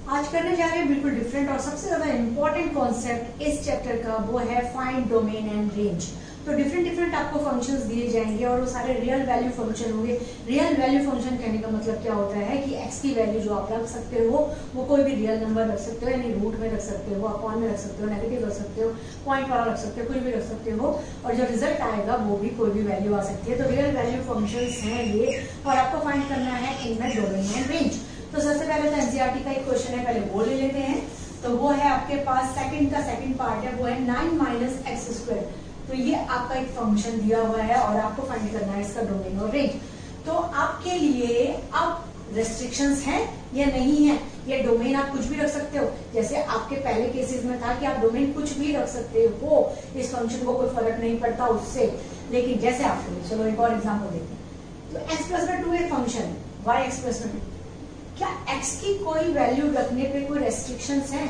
आज करने जा रहे हैं बिल्कुल डिफरेंट और सबसे ज्यादा इंपॉर्टेंट कॉन्सेप्ट इस चैप्टर का, वो है फाइंड डोमेन एंड रेंज। तो डिफरेंट आपको फंक्शंस दिए जाएंगे और वो सारे रियल वैल्यू फंक्शन होंगे। रियल वैल्यू फंक्शन कहने का मतलब क्या होता है कि x की वैल्यू जो आप रख सकते हो वो कोई भी रियल नंबर रख सकते हो, यानी रूट में रख सकते हो, अपॉन में रख सकते हो, नेगेटिव रख सकते हो, पॉइंट वाला रख सकते हो, कुछ भी रख सकते हो और जो रिजल्ट आएगा वो भी कोई भी वैल्यू आ सकती है। तो रियल वैल्यू फंक्शंस हैं ये और आपको फाइंड करना है इनमें डोमेन एंड रेंज। तो सबसे पहले तो एनसीईआरटी का एक क्वेश्चन है, पहले वो ले लेते हैं। तो वो है आपके पास सेकंड पार्ट है, वो है 9 - x²। तो ये आपका एक फंक्शन दिया हुआ है और आपको फाइंड करना है इसका डोमेन और रेंज। तो आपके लिए अब रेस्ट्रिक्शंस हैं या नहीं है, ये डोमेन आप कुछ भी रख सकते हो, जैसे आपके पहले केसेस में था कि आप डोमेन कुछ भी रख सकते हो, इस फंक्शन को कोई फर्क नहीं पड़ता उससे। लेकिन जैसे आपको, चलो एक और एग्जाम्पल देखते हैं। तो x+2 एक फंक्शन है, y(x+2), क्या x की कोई वैल्यू रखने पे कोई रेस्ट्रिक्शंस है?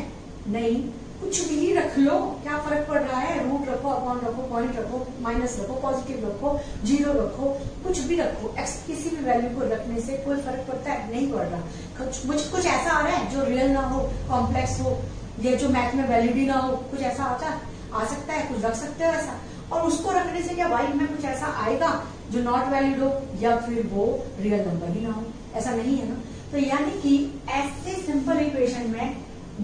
नहीं, कुछ भी रख लो, क्या फर्क पड़ रहा है? रूट रखो, अपॉन रखो, पॉइंट रखो, माइनस रखो, पॉजिटिव रखो, जीरो रखो, कुछ भी रखो, x किसी भी वैल्यू को रखने से कोई फर्क पड़ता है? नहीं पड़ रहा। कुछ ऐसा आ रहा है जो रियल ना हो, कॉम्प्लेक्स हो, या जो मैथ में वैलिड ही ना हो, कुछ ऐसा आ सकता है, कुछ रख सकते हो ऐसा, और उसको रखने से क्या वाई में कुछ ऐसा आएगा जो नॉट वैलिड हो या फिर वो रियल नंबर ही ना हो? ऐसा नहीं है ना। तो यानी कि ऐसे सिंपल इक्वेशन में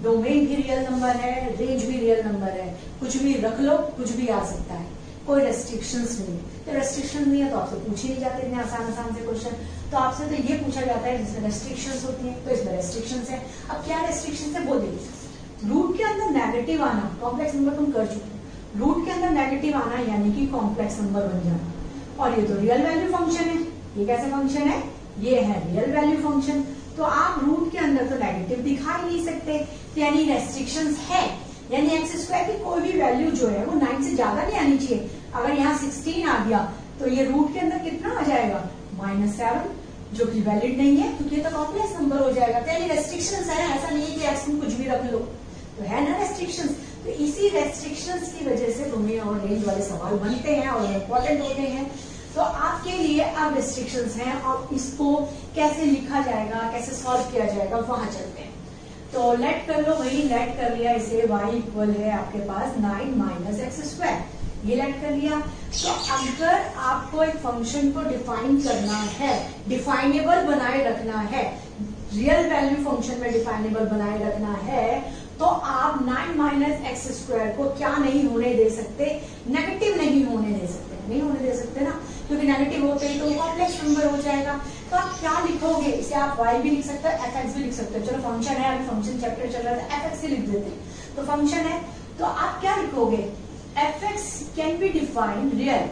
डोमेन भी रियल नंबर है, रेंज भी रियल नंबर है, कुछ भी रख लो, कुछ भी आ सकता है, कोई रेस्ट्रिक्शंस नहीं है। तो रेस्ट्रिक्शन नहीं है तो आपसे पूछे नहीं जाते इतने आसान से क्वेश्चन। तो आपसे तो ये पूछा जाता है जिसमें रेस्ट्रिक्शंस होती है, तो इसमें रेस्ट्रिक्शंस है। अब क्या रेस्ट्रिक्शंस है वो देखिए। रूट के अंदर नेगेटिव आना, कॉम्प्लेक्स नंबर तुम कर चुके हो, रूट के अंदर नेगेटिव आना यानी कि कॉम्प्लेक्स नंबर बन जाना। और ये तो रियल वैल्यू फंक्शन है, ये कैसे फंक्शन है? ये है रियल वैल्यू फंक्शन। तो आप रूट के अंदर तो नेगेटिव दिखा ही नहीं सकते, तो यानी रेस्ट्रिक्शंस है, यानी x² की कोई भी वैल्यू जो है वो 9 से ज्यादा नहीं आनी चाहिए। अगर यहाँ 16 आ गया तो ये रूट के अंदर कितना आ जाएगा? -7, जो कि वैलिड नहीं है क्योंकि ये तो कॉम्प्लेक्स नंबर हो जाएगा। तो यानी रेस्ट्रिक्शंस है, ऐसा नहीं है कि x में कुछ भी रख लो, तो है ना रेस्ट्रिक्शंस। तो इसी रेस्ट्रिक्शंस की वजह से डोमेन और रेंज वाले सवाल बनते हैं और इम्पोर्टेंट होते हैं। तो आपके लिए अब रेस्ट्रिक्शंस हैं और इसको कैसे लिखा जाएगा, कैसे सॉल्व किया जाएगा, वहां चलते हैं। तो लेट कर लो भाई, लेट कर लिया इसे, y इक्वल है आपके पास 9 - x², ये लेट कर लिया। तो अगर आपको एक फंक्शन को डिफाइन करना है, डिफाइनेबल बनाए रखना है, रियल वैल्यू फंक्शन में डिफाइनेबल बनाए रखना है, तो आप 9 - x² को क्या नहीं होने दे सकते? नेगेटिव नहीं होने दे सकते, नहीं होने दे सकते ना, क्योंकि नेगेटिव होते ही तो कॉम्प्लेक्स नंबर हो जाएगा। तो आप क्या लिखोगे? इसे आप y भी लिख सकते हो, fx भी लिख सकते हो। चलो फंक्शन है, अभी फंक्शन चैप्टर चल रहा है, fx ही लिख देते हैं। तो फंक्शन है तो आप क्या लिखोगे? fx can be define real,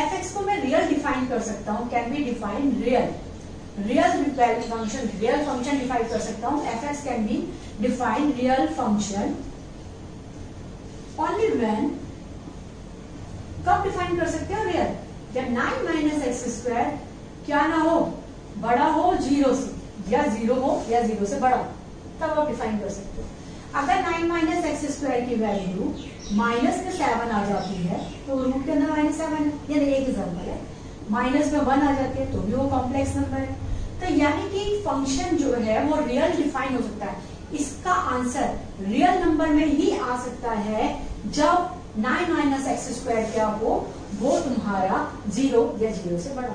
fx को मैं रियल डिफाइन कर सकता हूँ, can be define real, real function define कर सकता हूँ। fx can be define real function only when, कब डिफाइन कर सकते हो रियल? जब 9 - x² क्या ना हो, बड़ा हो 0 से, या 0 हो या 0 से बड़ा, तब आप डिफाइन कर सकते हो। अगर 9 - x² की वैल्यू -7 आ जाती है तो रूट के अंदर -7 है, यानी एक एग्जाम्पल है, -1 आ जाती है तो भी वो कॉम्प्लेक्स नंबर है। तो यानी कि फंक्शन जो है वो रियल डिफाइन हो सकता है। इसका आंसर रियल नंबर में ही आ सकता है जब 9 - x² क्या हो, वो तुम्हारा 0 या 0 से बड़ा।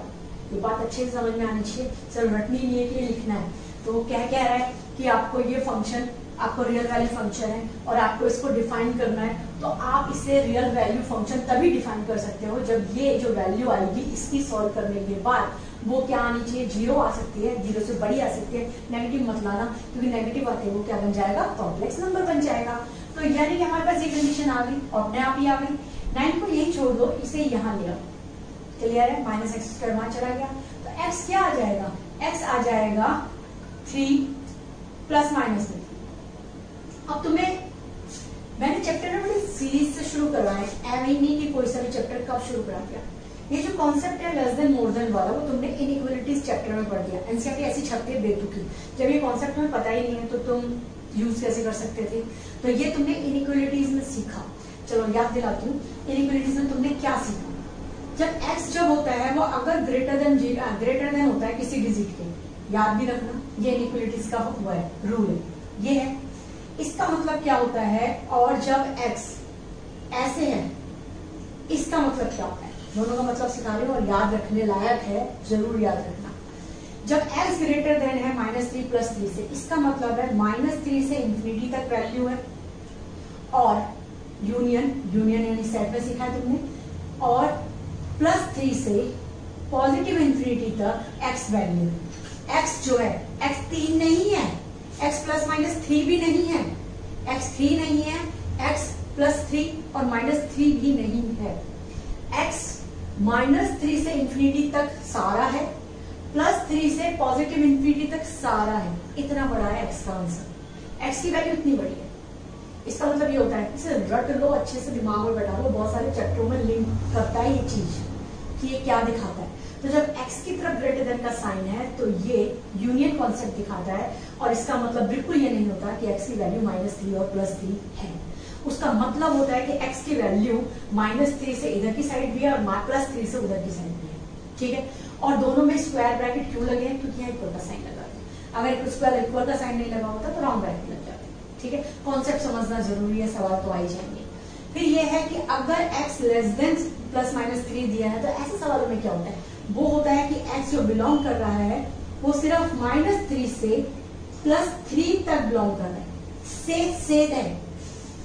ये बात अच्छे से समझ में आनी चाहिए, सिर्फ रटनी नहीं है कि लिखना है। तो वो क्या कह रहा है कि आपको ये फंक्शन, आपको रियल वैल्यू फंक्शन है और आपको इसको डिफाइन करना है, तो आप इसे रियल वैल्यू फंक्शन तभी डिफाइन कर सकते हो जब ये जो वैल्यू आएगी इसकी सॉल्व करने के बाद वो क्या आनी चाहिए? 0 आ सकती है, 0 से बड़ी आ सकती है, नेगेटिव मत लाना, क्योंकि नेगेटिव आते वो क्या बन जाएगा? कॉम्प्लेक्स नंबर बन जाएगा। तो यानी कि हमारे पास ये कंडीशन आ गई और अपने आप ही आ गई। 9 को यही छोड़ दो, इसे यहाँ ले आओ, क्लियर है? -x² वहां चला गया तो x क्या आ जाएगा? x आ जाएगा 3 ± में। अब तुम्हें मैंने चैप्टर में बड़ी सीरीज से शुरू करवाया, ऐसे नहीं कि कोई सा भी चैप्टर कब शुरू करा दिया। ये जो कॉन्सेप्ट है लेस देन मोर देन वाला, वो तुमने इनइक्वालिटीज चैप्टर में पढ़ दिया। एनसीईआरटी ऐसी छपती है बेतुकी, जब ये कॉन्सेप्ट में पता ही नहीं है तो तुम यूज कैसे कर सकते थे? तो ये तुमने इनइक्वालिटीज में सीखा। चलो याद दिलाती हूँ, इनइक्वालिटीज में तुमने क्या सीखा? जब x जब होता है वो अगर ग्रेटर देन होता है किसी डिजिट के, याद भी रखना, ये इनइक्वालिटीज का हुआ है रूल है, ये है। इसका मतलब क्या होता है, और जब x ऐसे है, इसका मतलब क्या होता है, दोनों का मतलब सिखा रही हूँ और याद रखने लायक है, जरूर याद रखना। जब x ग्रेटर देन है -3 + 3 से, इसका मतलब है -3 से इंफिनिटी तक वैल्यू है, और यूनियन यानी सेट में सीखा है तुमने, और +3 से पॉजिटिव इंफिनिटी तक x वैल्यू। x जो है, x 3 नहीं है, x ±3 भी नहीं है, x 3 नहीं है, x +3 और -3 भी नहीं है। x -3 से इंफिनिटी तक सारा है, +3 से पॉजिटिव इंफिनिटी तक सारा है। इतना बड़ा है x का आंसर, x की वैल्यू इतनी बड़ी है। इसका मतलब ये होता है, इसे रट लो, अच्छे से दिमाग में बैठा लो, बहुत सारे चैप्टरों में लिंक करता है ये चीज कि ये क्या दिखाता है। तो जब x की तरफ ग्रेटर देन का साइन है तो ये यूनियन कॉन्सेप्ट दिखाता है, और इसका मतलब बिल्कुल ये नहीं होता कि x की वैल्यू -3 और +3 है। उसका मतलब होता है कि x की वैल्यू -3 से इधर की साइड भी है और +3 से उधर की साइड भी है, ठीक है। और दोनों में स्क्वायर ब्रैकेट क्यों लगे हैं, क्योंकि यहाँ इक्वल का साइन लगा है। अगर स्क्वायर इक्वल का साइन नहीं लगा होता तो राउंड ब्रैकेट लग जाते, ठीक है। कॉन्सेप्ट समझना जरूरी है, सवाल तो आ ही जाएंगे। फिर ये है कि अगर x लेस देन +-3 दिया है तो ऐसे सवालों में क्या होता है, वो होता है कि x जो बिलोंग कर रहा है वो सिर्फ -3 से +3 तक बिलोंग कर रहा है, से है,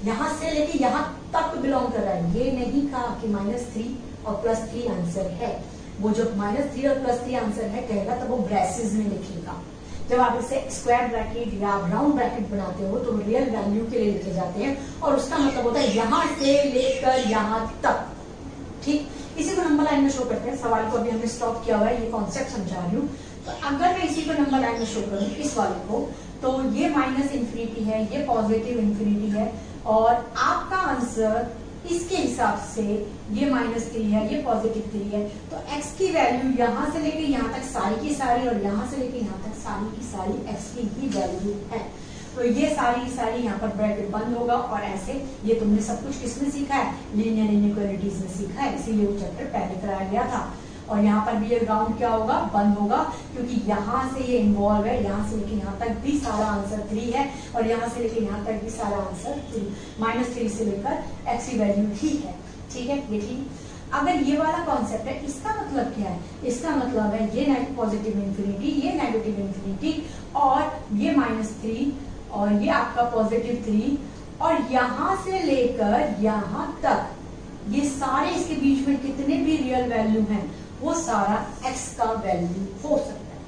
यहां से लेके यहां तक बिलोंग कर रहा है। ये नहीं कहा कि -3 और +3 आंसर है। वो जब -3 और +3 आंसर है कहेगा तब वो ब्रेसेस में लिखेगा। जब आप इसे स्क्वायर ब्रैकेट या राउंड ब्रैकेट बनाते हो तो रियल वैल्यू के लिए लिखे जाते हैं, और उसका मतलब होता है यहां से लेकर यहां तक, ठीक। इसी को नंबर लाइन में शो करते हैं। सवाल को अभी हमने स्टॉप किया हुआ है, ये कॉन्सेप्ट समझा रही हूँ। तो अगर मैं इसी को नंबर लाइन में शो करूँ इस वाले को, तो ये -इंफिनिटी है, ये पॉजिटिव इंफिनिटी है, और आपका आंसर इसके हिसाब से ये -3 है, ये +3 है। तो x की वैल्यू यहां से लेके यहां तक सारी की सारी, और यहां से लेके यहां तक सारी की सारी x की ही वैल्यू है। तो ये सारी की सारी यहाँ पर ब्रैकेट बंद होगा, और ऐसे ये तुमने सब कुछ किसमें सीखा है, लीनियर इनइक्वालिटीज में सीखा है, इसीलिए वो चैप्टर पहले कराया गया था। और यहाँ पर भी ये राउंड क्या होगा, बंद होगा, क्योंकि यहाँ से ये इन्वॉल्व है, यहाँ से लेके यहाँ तक भी सारा आंसर 3 है, और यहाँ से लेके यहाँ तक भी सारा आंसर 3, -3 से लेकर x की वैल्यू ही है, ठीक है। ये ठीक। अगर ये वाला कॉन्सेप्ट है, इसका मतलब क्या है, इसका मतलब है ये पॉजिटिव इंफिनिटी, ये नेगेटिव इंफिनिटी, और ये -3, और ये आपका +3, और यहां से लेकर यहां तक ये सारे इसके बीच में कितने भी रियल वैल्यू हैं वो सारा x का वैल्यू हो सकता है,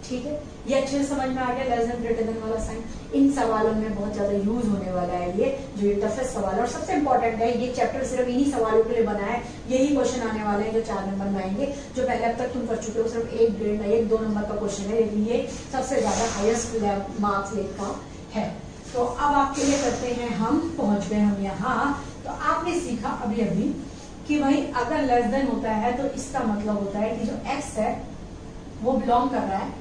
ठीक है। ये अच्छे से समझ में आ गया, लेस देन ग्रेटर देन वाला साइन। इन सवालों में बहुत ज्यादा यूज होने वाला है ये, जो ये टफेस्ट सवाल है और सबसे इंपॉर्टेंट है। ये चैप्टर सिर्फ इन्हीं सवालों के लिए बना है, यही क्वेश्चन आने वाले हैं जो 4 नंबर में आएंगे। जो पहले अब तक तुम कर चुके हो सिर्फ 1-2 नंबर का क्वेश्चन है, लेकिन ये सबसे ज्यादा हाईएस्ट मार्क्स लेकर है। तो अब आपके लिए करते हैं, हम पहुंच गए हम यहाँ। तो आपने सीखा अभी अभी कि भाई अगर लेस देन होता है तो इसका मतलब होता है कि जो x है वो बिलोंग कर रहा है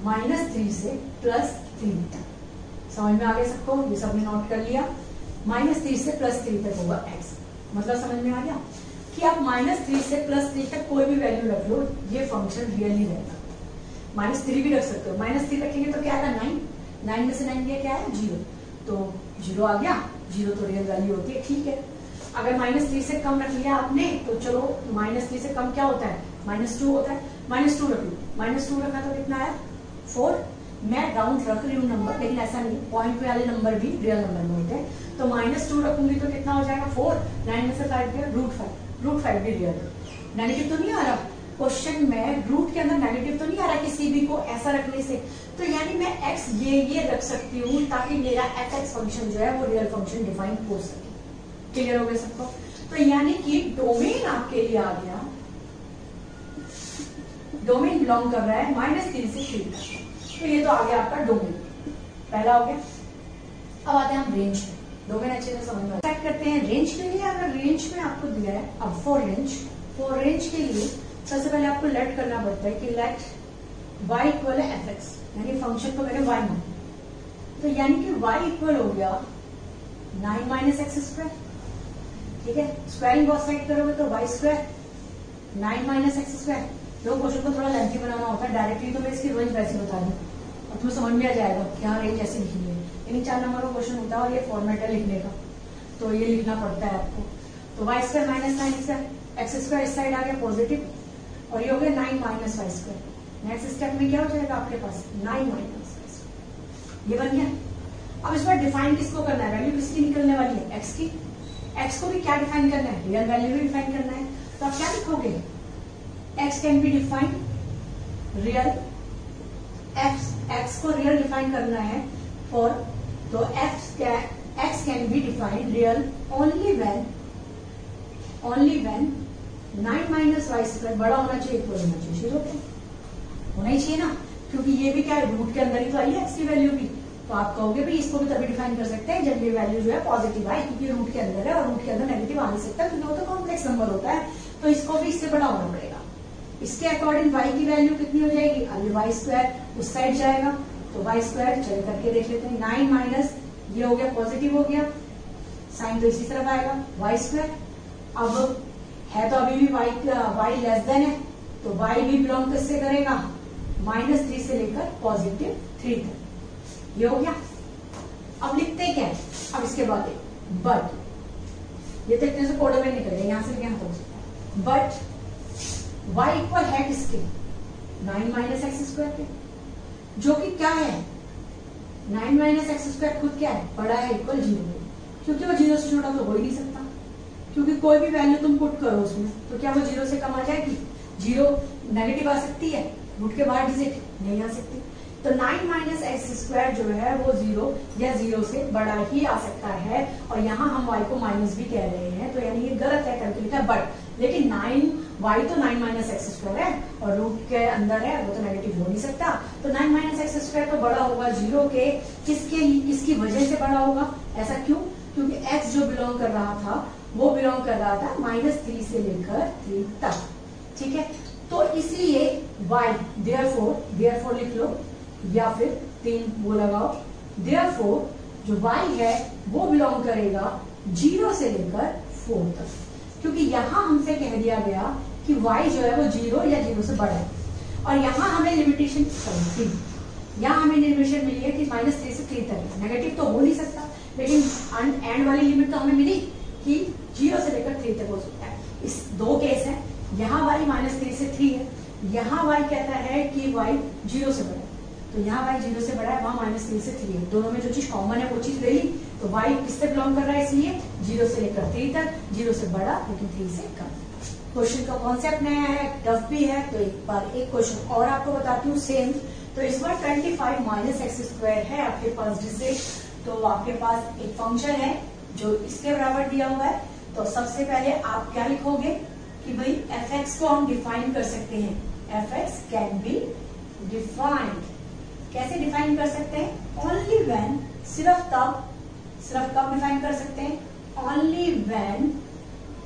-3 से +3 तक। समझ में आ गया सबको, ये सबने नोट कर लिया। -3 से +3 तक होगा x, मतलब समझ में आ गया कि आप -3 से +3 तक कोई भी वैल्यू रख लो, ये फंक्शन रियली रहेगा। -3 भी रख सकते हो, -3 रखेंगे तो क्या आएगा 9 में से 9 गया क्या है 0, तो 0 आ गया, 0 तो रियल वैल्यू होती है, ठीक है। अगर -3 से कम रख लिया आपने तो चलो -3 से कम क्या होता है, -2 होता है, -2 रख लो, -2 रखा तो कितना है 4। मैं राउंड रख रही हूँ नंबर, लेकिन ऐसा नहीं, पॉइंट वाले नंबर भी रियल नंबर में होते हैं। तो -2 रखूंगी तो कितना हो जाएगा 4, 9 में से 5 गया √5 भी रियल है। नेगेटिव तो नहीं आ रहा क्वेश्चन में, रूट के अंदर नेगेटिव तो नहीं आ रहा किसी भी को ऐसा रखने से। तो यानी मैं x ये रख सकती हूँ ताकि मेरा fx फंक्शन जो है वो रियल फंक्शन डिफाइन हो सके। क्लियर हो गया सबको। तो यानी कि डोमेन आपके लिए आ गया, डोमेन बिलोंग कर रहा है -3 से 3 तक। तो ये तो आ गया आपका डोमेन, पहला हो गया। अब आते हैं हम रेंज में, डोमेन अच्छे से समझ में सेट करते हैं। रेंज के लिए अगर रेंज में आपको दिया है, अब फॉर रेंज के लिए सबसे पहले आपको लेट करना पड़ता है कि लेट y इक्वल है fx, यानी फंक्शन को मैंने y मान, तो यानी कि y इक्वल हो गया 9 - x², ठीक है। स्क्वायरिंग बहुत साइड करोगे तो y² 9 - x², जो क्वेश्चन को थोड़ा लेंथी बनाना होता है, डायरेक्टली तो मैं इसकी रेंज वैसे बता दूं और तुम्हें समझ में आ जाएगा कि हाँ रेंज ऐसे लिखनी है, यानी 4 नंबर का क्वेश्चन होता है और ये फॉर्मेट है लिखने का, तो ये लिखना पड़ता है आपको। तो Y square minus 9 X square इस साइड आ गया पॉजिटिव और ये हो गया 9 minus Y square. Next step में क्या हो जाएगा आपके पास 9 माइनस वाई स्क्वायर, ये बन गया। अब इस पर डिफाइन किसको करना है, वैल्यू किसकी निकलने वाली है, एक्स की। एक्स को भी क्या डिफाइन करना है, रियल वैल्यू भी डिफाइन करना है। तो आप क्या लिखोगे, X can be define real, X को रियल डिफाइन करना है फॉर, तो X can be defined real only when 9 minus Y square बड़ा होना चाहिए, इक्वल होना चाहिए, जीरो पे होना ही चाहिए ना, क्योंकि ये भी क्या है रूट के अंदर ही तो आई है एक्स की वैल्यू भी। तो आप कहोगे भाई इसको भी तभी डिफाइन कर सकते हैं जब ये वैल्यू जो है पॉजिटिव आए, क्योंकि रूट के अंदर है और रूट के अंदर नेगेटिव आ नहीं सकता क्योंकि वो तो कॉम्प्लेक्स नंबर होता है, तो इसको भी इससे बड़ा होना पड़ेगा। इसके अकॉर्डिंग y की वैल्यू कितनी हो जाएगी, अब वाई स्क्वायर उस साइड जाएगा, तो वाई स्क्वायर चल करके देख लेते हैं, 9 माइनस ये हो गया पॉजिटिव हो गया, साइन तो इसी तरफ आएगा वाई स्क्वायर। अब है तो अभी भी y लेस देन है, तो y भी बिलोंग किससे करेगा, -3 से लेकर +3 तक, ये हो गया। अब लिखते क्या है, अब इसके बाद बट ये देखने से कोड में निकल गया, यहां से यहां हो सकता है, बट y इक्वल है किसके, 9 माइनस एक्स स्क्वायर के, जो कि क्या है 9 माइनस एक्स स्क्वायर खुद क्या है, बड़ा है, इक्वल 0, क्योंकि वो 0 से छोटा तो हो ही नहीं सकता, क्योंकि कोई भी वैल्यू तुम पुट करो उसमें तो क्या वो 0 से कम आ जाएगी, 0 नेगेटिव आ सकती है, रूट के बाहर डिजिट नहीं आ सकती। तो 9 माइनस एक्स स्क्वायर जो है वो 0 या 0 से बड़ा ही आ सकता है, और यहाँ हम y को माइनस भी कह रहे हैं, तो यानी ये गलत है करके लिखा, बट लेकिन 9y तो 9 माइनस एक्स स्क्वायर है और रूट के अंदर है, वो तो नेगेटिव हो नहीं सकता, तो 9 माइनस एक्स स्क्वायर तो बड़ा होगा 0 के, किसकी वजह से बड़ा होगा, ऐसा क्यों, क्योंकि x जो बिलोंग कर रहा था वो बिलोंग कर रहा था -3 से लेकर 3 तक, ठीक है। तो इसलिए y देयरफॉर लिख लो या फिर 3 वो लगाओ, देयरफॉर जो y है वो बिलोंग करेगा 0 से लेकर 4 तक, क्योंकि यहां हमसे कह दिया गया कि y जो है वो 0 या 0 से बड़ा है, और यहां हमें लिमिटेशन यहाँ हमें लिमिटेशन मिली है कि -3 से 3 तक, नेगेटिव तो हो नहीं सकता, लेकिन एंड वाली लिमिट तो हमें मिली कि 0 से लेकर 3 तक हो सकता है। इस दो केस है, यहाँ y -3 से 3 है, यहाँ y कहता है कि y 0 से बड़ा है, तो यहाँ y 0 से बड़ा है, वहां -3 से 3 है, दोनों में जो चीज कॉमन है वो चीज ले ली, तो y किससे बिलोंग कर रहा है, इसलिए 0 से लेकर 3 तक, 0 से बड़ा लेकिन 3 से कम। क्वेश्चन का कॉन्सेप्ट नया है, टफ भी है, तो एक बार एक क्वेश्चन और आपको बताती हूँ सेम। तो इस बार 25 माइनस एक्स स्क्वायर है आपके पास डिजिट, तो आपके पास एक फंक्शन है जो इसके बराबर दिया हुआ है, तो सबसे पहले आप क्या लिखोगे कि भाई f(x) को हम डिफाइन कर सकते हैं, f(x) कैन बी डिफाइंड, कैसे डिफाइन कर सकते हैं, ओनली व्हेन, सिर्फ कब डिफाइन कर सकते हैं, only when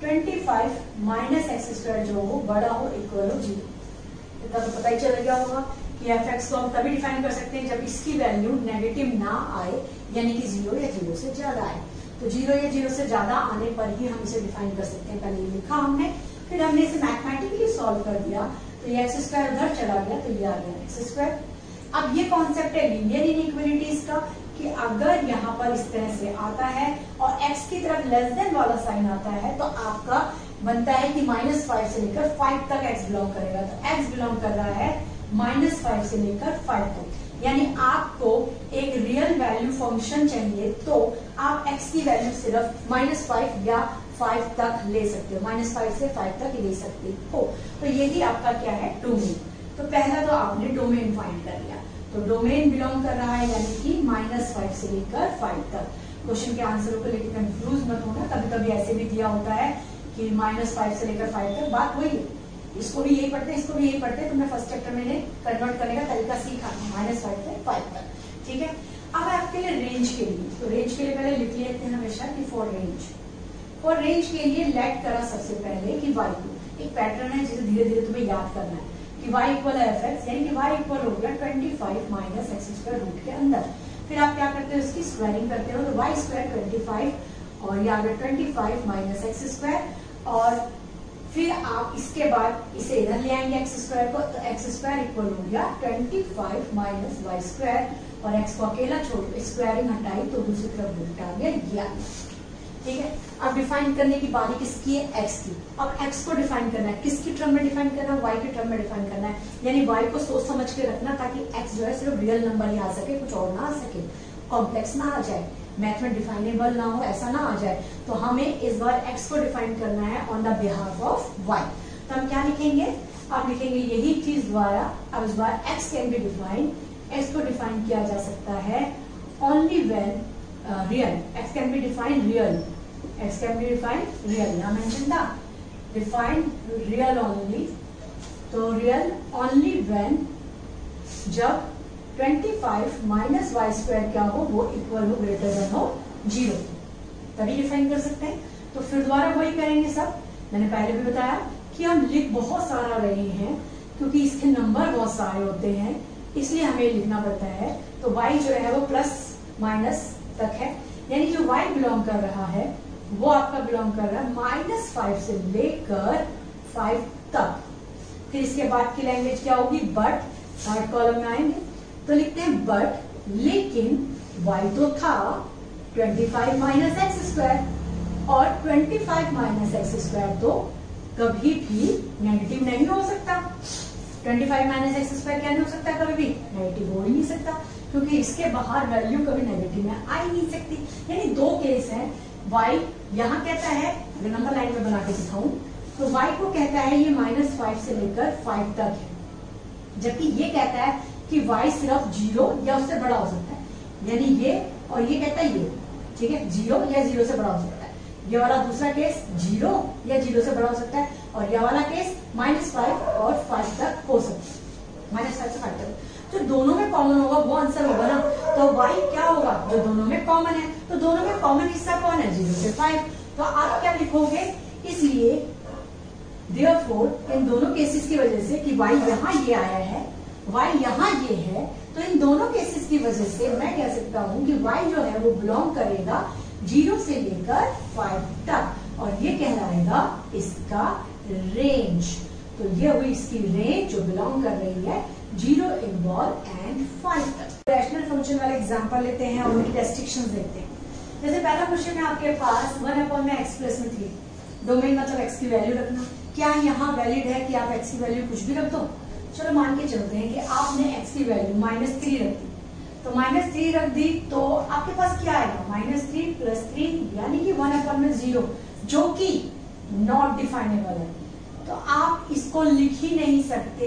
25 minus x square जो हो बड़ा हो इक्वल हो 0। इतना तो पता ही चल गया होगा कि f(x) को हम तभी डिफाइन कर सकते हैं जब इसकी वैल्यू नेगेटिव ना आए, यानी कि 0 या 0 से ज्यादा आए, तो 0 या 0 से ज्यादा आने पर ही हम इसे डिफाइन कर सकते हैं। पहले ये लिखा हमने, फिर हमने इसे मैथमेटिकली सॉल्व कर दिया, तो ये एक्स स्क्वायर उधर चला गया, तो ये आ गया एक्स स्क्वायर। अब ये कॉन्सेप्ट है लीनियर इनइक्वालिटीज का, कि अगर यहाँ पर इस तरह से आता है और x की तरफ लेस देन वाला साइन आता है, तो आपका बनता है कि -5 से लेकर 5 तक x बिलोंग करेगा, तो x बिलोंग कर रहा है -5 से लेकर 5 तक, यानी आपको एक रियल वैल्यू फंक्शन चाहिए, तो आप x की वैल्यू सिर्फ -5 या 5 तक ले सकते हो, -5 से 5 तक ले सकते हो। तो यही आपका क्या है, डोमेन। तो पहला तो आपने डोमेन फाइंड कर लिया, तो डोमेन बिलोंग कर रहा है यानी कि -5 से लेकर 5 तक। क्वेश्चन के आंसरों को लेकर कंफ्यूज मत होना, कभी कभी ऐसे भी दिया होता है कि -5 से लेकर 5 तक, बात वही है, इसको भी यही पढ़ते हैं, इसको भी यही पढ़ते हैं, तुमने फर्स्ट चैप्टर में कन्वर्ट करने का तरीका सीखा, -5 से 5 तक, ठीक है। अब आपके लिए रेंज के लिए, तो रेंज के लिए पहले लिख लेते हैं हमेशा कि फॉर रेंज के लिए लेट करा सबसे पहले कि y को, एक पैटर्न है जिसे धीरे धीरे तुम्हें याद करना है कि y इक्वल है f(x), यानी कि y इक्वल हो गया 25 माइनस एक्स स्क्वायर रूट के अंदर, फिर आप क्या करते हो, इसकी स्क्वायरिंग करते हो, तो y स्क्वायर 25 और ये आ गया 25 माइनस एक्स स्क्वायर, और फिर आप इसके बाद इसे इधर ले आएंगे एक्स स्क्वायर को, तो एक्स स्क्वायर इक्वल हो गया 25 माइनस वाई स्क्वायर, और एक्स को अकेला छोड़ स्क्वायरिंग हटाई तो दूसरी तरफ उल्टा आ गया। ठीक है, अब डिफाइन करने की बारी किसकी है, एक्स की। अब एक्स को डिफाइन करना है, किसकी टर्म में डिफाइन करना है, वाई के टर्म में डिफाइन करना है। यानी वाई को सोच समझ के रखना ताकि एक्स जो है सिर्फ रियल नंबर ही आ सके, कुछ और ना आ सके, कॉम्प्लेक्स ना आ जाए, मैथ में डिफाइनेबल ना हो, ऐसा ना आ जाए। तो हमें इस बार एक्स को डिफाइन करना है on the behalf of Y. तो हम क्या लिखेंगे, आप लिखेंगे यही चीज द्वारा। अब इस बार X can be define, X को डिफाइन किया जा सकता है only when real, X can be define real, x can be defined real, यहाँ मेंशन था defined real only, तो real only when जब 25 माइनस वाई स्क्वायर क्या हो, वो इक्वल हो, ग्रेटर देन हो 0, तभी डिफाइन कर सकते हैं। तो फिर दोबारा वही करेंगे सब। मैंने पहले भी बताया कि हम लिख बहुत सारा रहे हैं क्योंकि इसके नंबर बहुत सारे होते हैं, इसलिए हमें लिखना पड़ता है। तो y जो है वो प्लस माइनस तक है, यानी जो y बिलोंग कर रहा है वो आपका बिलोंग कर रहा है -5 से लेकर 5 तक। फिर इसके बाद की लैंग्वेज क्या होगी, बट, थर्ड कॉलम में आएंगे तो लिखते हैं बट, लेकिन y तो था 25 माइनस एक्स स्क्वायर, और 25 माइनस एक्स स्क्वायर तो कभी भी नेगेटिव नहीं हो सकता। 25 माइनस एक्स स्क्वायर क्या नहीं हो सकता, कभी भी नेगेटिव हो ही नहीं सकता, क्योंकि इसके बाहर वैल्यू कभी नेगेटिव में आ ही नहीं सकती। यानी दो केस है, y यहाँ कहता है, अगर नंबर लाइन में बना के दिखाऊं तो y को कहता है ये -5 से लेकर 5 तक है, जबकि ये कहता है कि y सिर्फ 0 या उससे बड़ा हो सकता है। यानी ये और ये कहता है ये, ठीक है, 0 या 0 से बड़ा हो सकता है। ये वाला दूसरा केस 0 या 0 से बड़ा हो सकता है, और ये वाला केस -5 और 5 तक हो सकता है, -5 से 5 तक। जो दोनों में कॉमन होगा वो आंसर होगा ना। तो y क्या होगा, जो दोनों में कॉमन है, तो दोनों में कॉमन हिस्सा कौन है, 0 से 5। तो आप क्या लिखोगे, इसलिए therefore इन दोनों केसेस की वजह से कि y यहाँ ये आया है, y यहाँ ये है, तो इन दोनों केसेस की वजह से मैं कह सकता हूँ कि y जो है वो बिलोंग करेगा 0 से लेकर 5 तक, और ये कहलाएगा इसका रेंज। तो ये हुई इसकी रेंज जो बिलोंग कर रही है 0 इनवॉल्व एंड 5 तक। रैशनल फंक्शन वाले एग्जांपल लेते हैं और उनकी रेस्ट्रिक्शंस देखते हैं। जैसे पहला क्वेश्चन है आपके पास 1/x + 3, डोमेन मतलब x की वैल्यू रखना। क्या यहाँ वैलिड है कि आप x की वैल्यू कुछ भी रख दो? चलो मान के चलते हैं कि आपने x की वैल्यू -3 रख दी, तो -3 रख दी तो आपके पास क्या आएगा, -3 + 3 यानी कि 1/0, जो कि नॉट डिफाइनेबल है। तो आप इसको लिख ही नहीं सकते,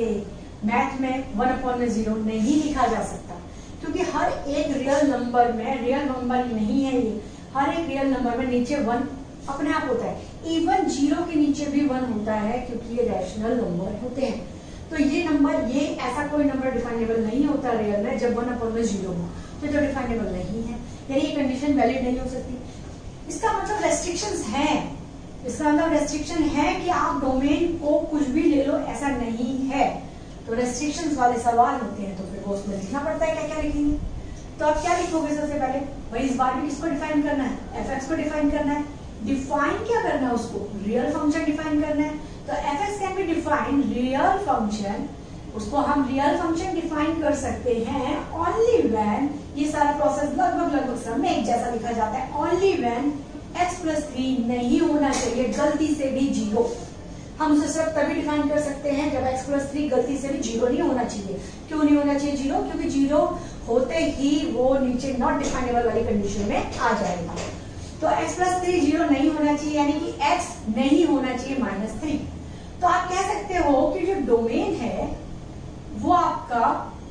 मैथ में 1/0 नहीं लिखा जा सकता, क्योंकि हर एक रियल नंबर में, रियल नंबर नहीं है ये, हर एक रियल नंबर में नीचे 1 अपने आप होता है, इवन 0 के नीचे भी 1 होता है, क्योंकि ये रैशनल नंबर होते हैं। तो ये नंबर, ये ऐसा कोई नंबर डिफाइनेबल नहीं होता रियल में जब 1/0 हो, तो जो डिफाइनेबल नहीं है, यानी ये कंडीशन वैलिड नहीं हो सकती। इसका मतलब रेस्ट्रिक्शंस है, इसका मतलब रेस्ट्रिक्शन है कि आप डोमेन को कुछ भी ले लो, ऐसा नहीं है। तो रेस्ट्रिक्शंस वाले सवाल होते हैं, तो फिर वो उसमें लिखना पड़ता है क्या क्या लिखेंगे। तो आप क्या लिखोगे सबसे पहले, भाई इस बार भी किसको डिफाइन करना है, fx को डिफाइन करना है। डिफाइन क्या करना है उसको, रियल फंक्शन डिफाइन करना है। तो fx can be define real function, उसको हम रियल फंक्शन डिफाइन कर सकते हैं ओनली व्हेन, ये सारा प्रोसेस लगभग सब में एक जैसा लिखा जाता है, ओनली व्हेन x + 3 नहीं होना चाहिए गलती से भी 0। हम उसे सिर्फ तभी डिफाइन कर सकते हैं जब x + 3 गलती से भी 0 नहीं होना चाहिए। क्यों नहीं होना चाहिए 0? क्योंकि 0 होते ही वो नीचे नॉट डिफाइनेबल वाली कंडीशन में आ जाएगा। तो x + 3 0 नहीं होना चाहिए, यानी कि x नहीं होना चाहिए -3। तो आप कह सकते हो कि जो डोमेन है वो आपका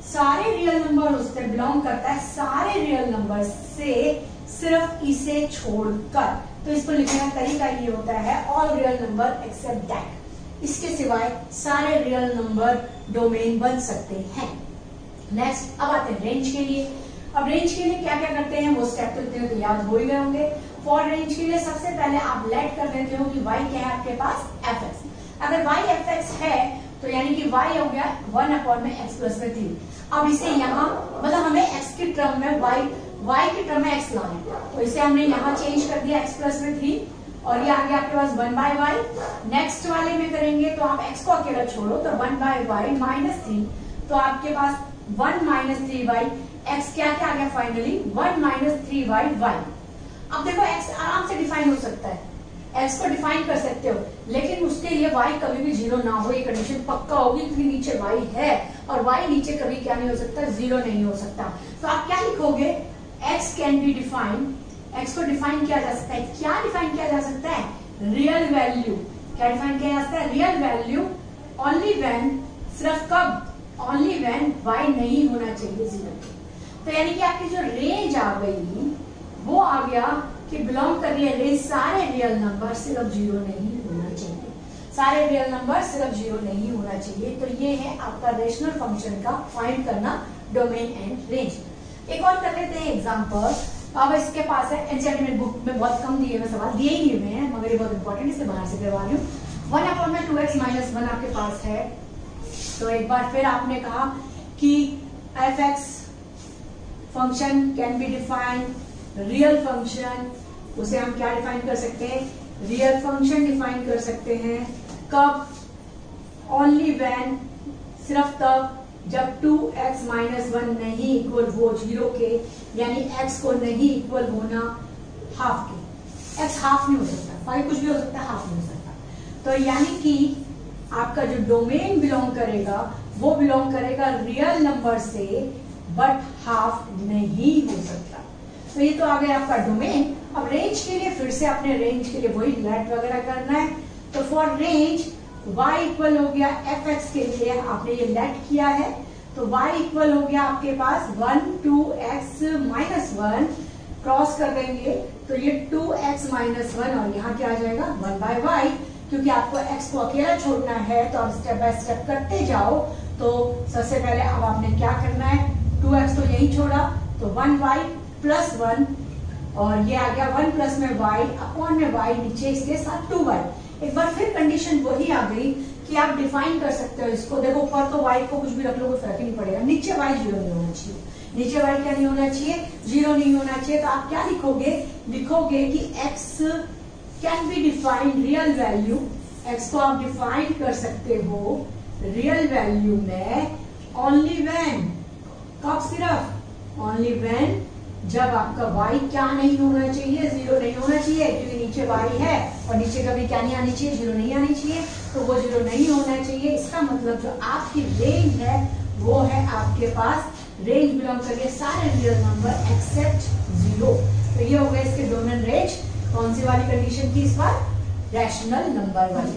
सारे रियल नंबर उससे बिलोंग करता है, सारे रियल नंबर से सिर्फ इसे छोड़कर। तो इसको लिखने का तरीका ये होता है all real number except that, इसके सिवाय सारे रियल नंबर डोमेन बन सकते हैं। नेक्स्ट अब आते हैं रेंज के लिए। अब रेंज के लिए क्या क्या करते हैं वो स्टेप तो इतने तो याद हो ही गए होंगे। फॉर रेंज के लिए सबसे पहले आप लेट कर देते हो कि y क्या है आपके पास, fx। अगर y fx है तो यानी कि y हो गया 1/x + 3। अब इसे यहाँ मतलब हमें x की टर्म में y की टर्म में x लाना है, तो इसे हमने यहाँ चेंज कर दिया x + 3 और ये आ गया आपके पास 1/y। नेक्स्ट वाले में करेंगे तो आप x को अकेला छोड़ो तो 1/y माइनस 3, तो आपके पास 1 माइनस 3y, x क्या क्या आ गया फाइनली 1 माइनस 3y। अब देखो x आराम से डिफाइन हो सकता है, x को डिफाइन कर सकते हो, लेकिन उसके लिए y कभी भी 0 ना हो, ये कंडीशन पक्का होगी क्योंकि नीचे y है और y नीचे कभी क्या नहीं हो सकता, 0 नहीं हो सकता। तो आप क्या लिखोगे, x can be defined, x को डिफाइन किया जा सकता है, क्या डिफाइन किया जा सकता है, रियल वैल्यू। क्या डिफाइन किया जा सकता है, रियल वैल्यू ओनली व्हेन, सिर्फ कब, ओनली व्हेन y नहीं होना चाहिए 0। तो यानी कि आपकी जो रेंज आ गई वो आ गया कि बिलोंग कर रही है रेंज सारे रियल नंबर सिर्फ 0 नहीं होना चाहिए, सारे रियल नंबर सिर्फ 0 नहीं होना चाहिए। तो ये है आपका रेशनल फंक्शन का फाइंड करना, डोमेन एंड रेंज। एक और कर लेते हैं एग्जांपल। अब इसके पास है, एनसीईआरटी में बुक में बहुत कम दिए हुए सवाल दिए ही हुए हैं, मगर ये बहुत इंपॉर्टेंट, इससे बाहर से करवा रही हूँ। 1/2x माइनस 1 आपके पास है, तो एक बार फिर आपने कहा कि f(x) function can be defined real function, उसे हम क्या डिफाइन कर सकते हैं, रियल फंक्शन डिफाइन कर सकते हैं। कब, ओनली व्हेन, सिर्फ तब जब 2x माइनस 1 नहीं इक्वल हो 0 के, यानी x को नहीं इक्वल होना हाफ के। x हाफ नहीं हो सकता, 5 कुछ भी हो सकता है, हाफ नहीं हो सकता। तो यानी कि आपका जो डोमेन बिलोंग करेगा वो बिलोंग करेगा रियल नंबर से, बट हाफ नहीं हो सकता। तो ये तो आ गया आपका डोमेन। अब रेंज के लिए फिर से आपने रेंज के लिए वही लेट वगैरह करना है। तो फॉर रेंज y इक्वल हो गया f(x) के लिए आपने ये लेट किया है, तो y इक्वल हो गया आपके पास 1 2x माइनस 1, क्रॉस कर देंगे तो ये 2x माइनस 1 और यहाँ क्या आ जाएगा 1/y, क्योंकि आपको x को अकेला छोड़ना है। तो अब स्टेप बाय स्टेप करते जाओ। तो सबसे पहले अब आपने क्या करना है, 2x तो यही छोड़ा तो 1y प्लस 1, और ये आ गया 1 प्लस में y अपॉन में y, नीचे इसके साथ 2y। एक बार फिर कंडीशन वही आ गई कि आप डिफाइन कर सकते हो इसको। देखो ऊपर तो y को कुछ भी रख लो कोई फर्क ही नहीं पड़ेगा, नीचे y 0 नहीं होना चाहिए, नीचे y क्या नहीं होना चाहिए, 0 नहीं होना चाहिए। तो आप क्या लिखोगे, लिखोगे कि x can be defined real value, x को आप डिफाइन कर सकते हो रियल वैल्यू में ओनली व्हेन, कब, सिर्फ ओनली व्हेन जब आपका y क्या नहीं होना चाहिए, 0 नहीं होना चाहिए, क्योंकि नीचे y है और नीचे कभी क्या नहीं आनी चाहिए, 0 नहीं आनी चाहिए, तो वो 0 नहीं होना चाहिए। इसका मतलब जो आपकी रेंज है वो है आपके पास, रेंज बिलोंग करिए सारे रियल नंबर एक्सेप्ट 0। तो ये हो गया इसके डोमेन रेंज। कौन सी वाली कंडीशन की इस बार, रैशनल नंबर वाली।